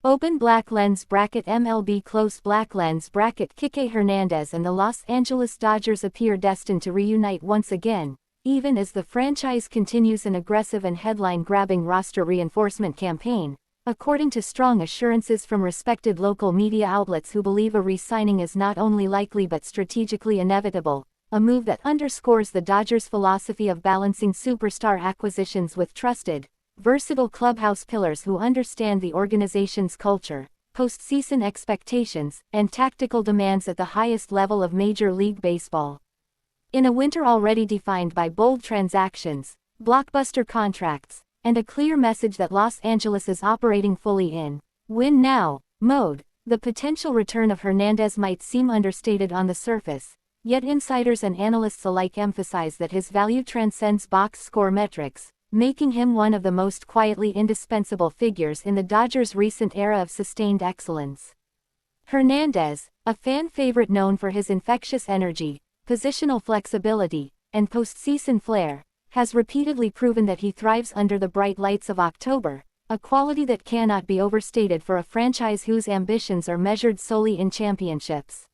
Open black lens bracket MLB close black lens bracket Kiké Hernández and the Los Angeles Dodgers appear destined to reunite once again, even as the franchise continues an aggressive and headline-grabbing roster reinforcement campaign, according to strong assurances from respected local media outlets who believe a re-signing is not only likely but strategically inevitable, a move that underscores the Dodgers' philosophy of balancing superstar acquisitions with trusted, versatile clubhouse pillars who understand the organization's culture, postseason expectations, and tactical demands at the highest level of Major League Baseball. In a winter already defined by bold transactions, blockbuster contracts, and a clear message that Los Angeles is operating fully in win now mode, the potential return of Hernández might seem understated on the surface, yet insiders and analysts alike emphasize that his value transcends box score metrics, making him one of the most quietly indispensable figures in the Dodgers' recent era of sustained excellence. Hernández, a fan favorite known for his infectious energy, positional flexibility, and postseason flair, has repeatedly proven that he thrives under the bright lights of October, a quality that cannot be overstated for a franchise whose ambitions are measured solely in championships.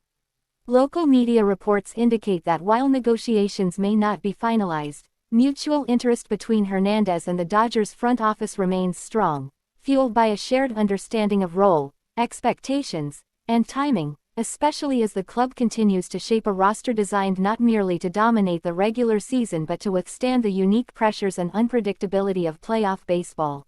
Local media reports indicate that while negotiations may not be finalized, mutual interest between Hernández and the Dodgers front office remains strong, fueled by a shared understanding of role, expectations, and timing, especially as the club continues to shape a roster designed not merely to dominate the regular season but to withstand the unique pressures and unpredictability of playoff baseball.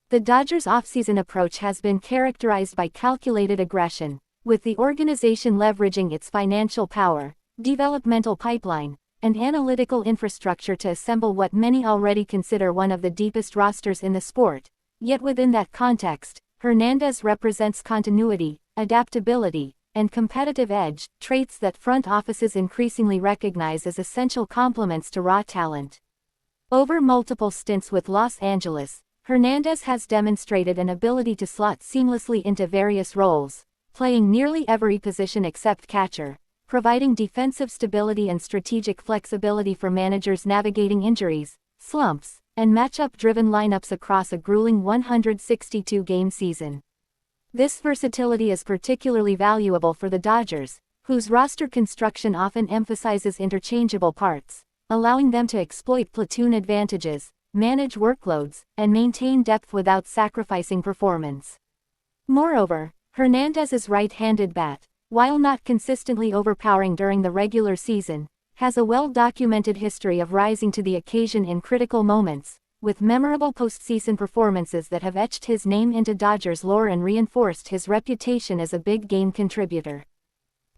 The Dodgers' offseason approach has been characterized by calculated aggression, with the organization leveraging its financial power, developmental pipeline, and analytical infrastructure to assemble what many already consider one of the deepest rosters in the sport. Yet within that context, Hernández represents continuity, adaptability, and competitive edge, traits that front offices increasingly recognize as essential complements to raw talent. Over multiple stints with Los Angeles, Hernández has demonstrated an ability to slot seamlessly into various roles, playing nearly every position except catcher, providing defensive stability and strategic flexibility for managers navigating injuries, slumps, and matchup-driven lineups across a grueling 162-game season. This versatility is particularly valuable for the Dodgers, whose roster construction often emphasizes interchangeable parts, allowing them to exploit platoon advantages, manage workloads, and maintain depth without sacrificing performance. Moreover, Hernández's right-handed bat, while not consistently overpowering during the regular season, has a well-documented history of rising to the occasion in critical moments, with memorable postseason performances that have etched his name into Dodgers lore and reinforced his reputation as a big-game contributor.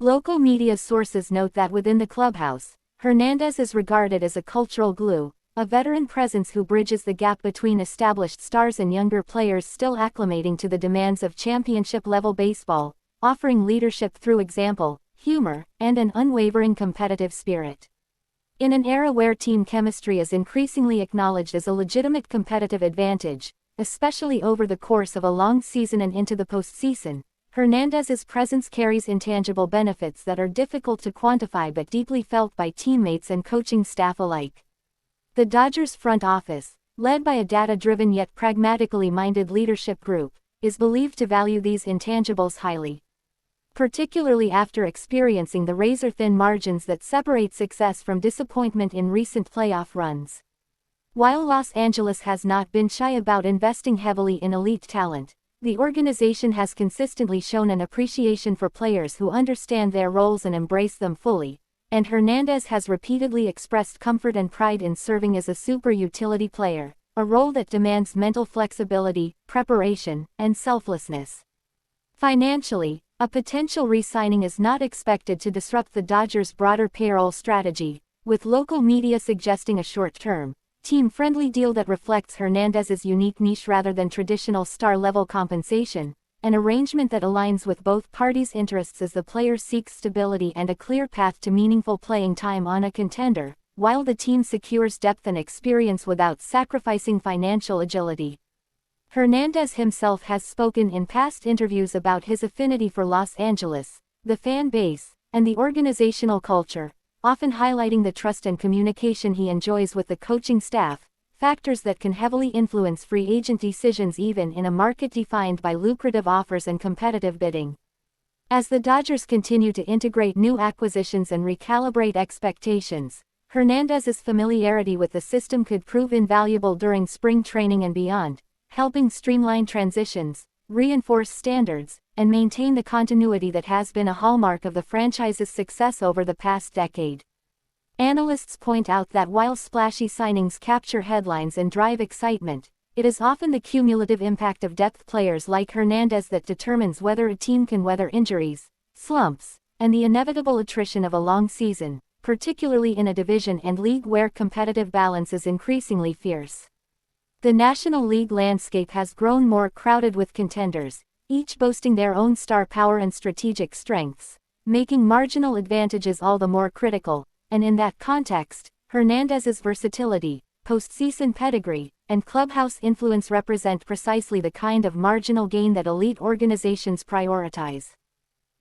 Local media sources note that within the clubhouse, Hernández is regarded as a cultural glue, a veteran presence who bridges the gap between established stars and younger players still acclimating to the demands of championship-level baseball, offering leadership through example, humor, and an unwavering competitive spirit. In an era where team chemistry is increasingly acknowledged as a legitimate competitive advantage, especially over the course of a long season and into the postseason, Hernández's presence carries intangible benefits that are difficult to quantify but deeply felt by teammates and coaching staff alike. The Dodgers front office, led by a data-driven yet pragmatically minded leadership group, is believed to value these intangibles highly, particularly after experiencing the razor-thin margins that separate success from disappointment in recent playoff runs. While Los Angeles has not been shy about investing heavily in elite talent, the organization has consistently shown an appreciation for players who understand their roles and embrace them fully, and Hernández has repeatedly expressed comfort and pride in serving as a super utility player, a role that demands mental flexibility, preparation, and selflessness. Financially, a potential re-signing is not expected to disrupt the Dodgers' broader payroll strategy, with local media suggesting a short-term, team-friendly deal that reflects Hernández's unique niche rather than traditional star-level compensation, an arrangement that aligns with both parties' interests as the player seeks stability and a clear path to meaningful playing time on a contender, while the team secures depth and experience without sacrificing financial agility. Hernández himself has spoken in past interviews about his affinity for Los Angeles, the fan base, and the organizational culture, often highlighting the trust and communication he enjoys with the coaching staff, factors that can heavily influence free agent decisions even in a market defined by lucrative offers and competitive bidding. As the Dodgers continue to integrate new acquisitions and recalibrate expectations, Hernández's familiarity with the system could prove invaluable during spring training and beyond, helping streamline transitions, reinforce standards, and maintain the continuity that has been a hallmark of the franchise's success over the past decade. Analysts point out that while splashy signings capture headlines and drive excitement, it is often the cumulative impact of depth players like Hernández that determines whether a team can weather injuries, slumps, and the inevitable attrition of a long season, particularly in a division and league where competitive balance is increasingly fierce. The National League landscape has grown more crowded with contenders, each boasting their own star power and strategic strengths, making marginal advantages all the more critical, and in that context, Hernández's versatility, postseason pedigree, and clubhouse influence represent precisely the kind of marginal gain that elite organizations prioritize.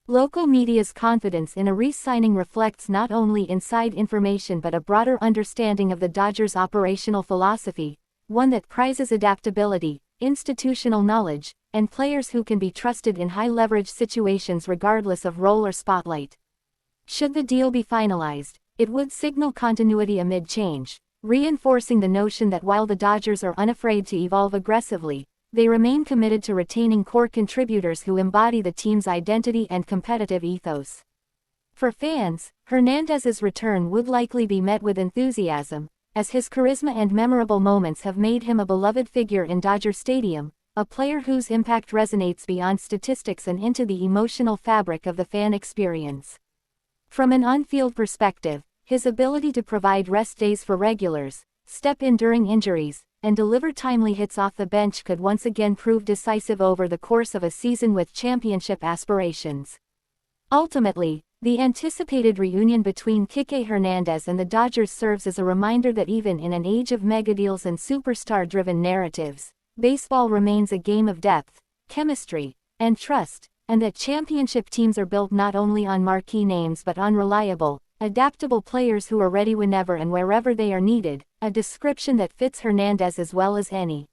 Local media's confidence in a re-signing reflects not only inside information but a broader understanding of the Dodgers' operational philosophy, one that prizes adaptability, institutional knowledge, and players who can be trusted in high-leverage situations regardless of role or spotlight. Should the deal be finalized, it would signal continuity amid change, reinforcing the notion that while the Dodgers are unafraid to evolve aggressively, they remain committed to retaining core contributors who embody the team's identity and competitive ethos. For fans, Hernández's return would likely be met with enthusiasm, as his charisma and memorable moments have made him a beloved figure in Dodger Stadium, a player whose impact resonates beyond statistics and into the emotional fabric of the fan experience. From an on-field perspective, his ability to provide rest days for regulars, step in during injuries, and deliver timely hits off the bench could once again prove decisive over the course of a season with championship aspirations. Ultimately, the anticipated reunion between Kiké Hernández and the Dodgers serves as a reminder that even in an age of megadeals and superstar-driven narratives, baseball remains a game of depth, chemistry, and trust, and that championship teams are built not only on marquee names but on reliable, adaptable players who are ready whenever and wherever they are needed, a description that fits Hernández as well as any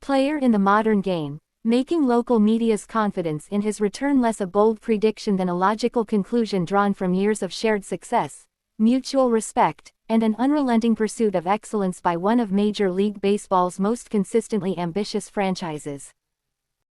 player in the modern game, making local media's confidence in his return less a bold prediction than a logical conclusion drawn from years of shared success, mutual respect, and an unrelenting pursuit of excellence by one of Major League Baseball's most consistently ambitious franchises.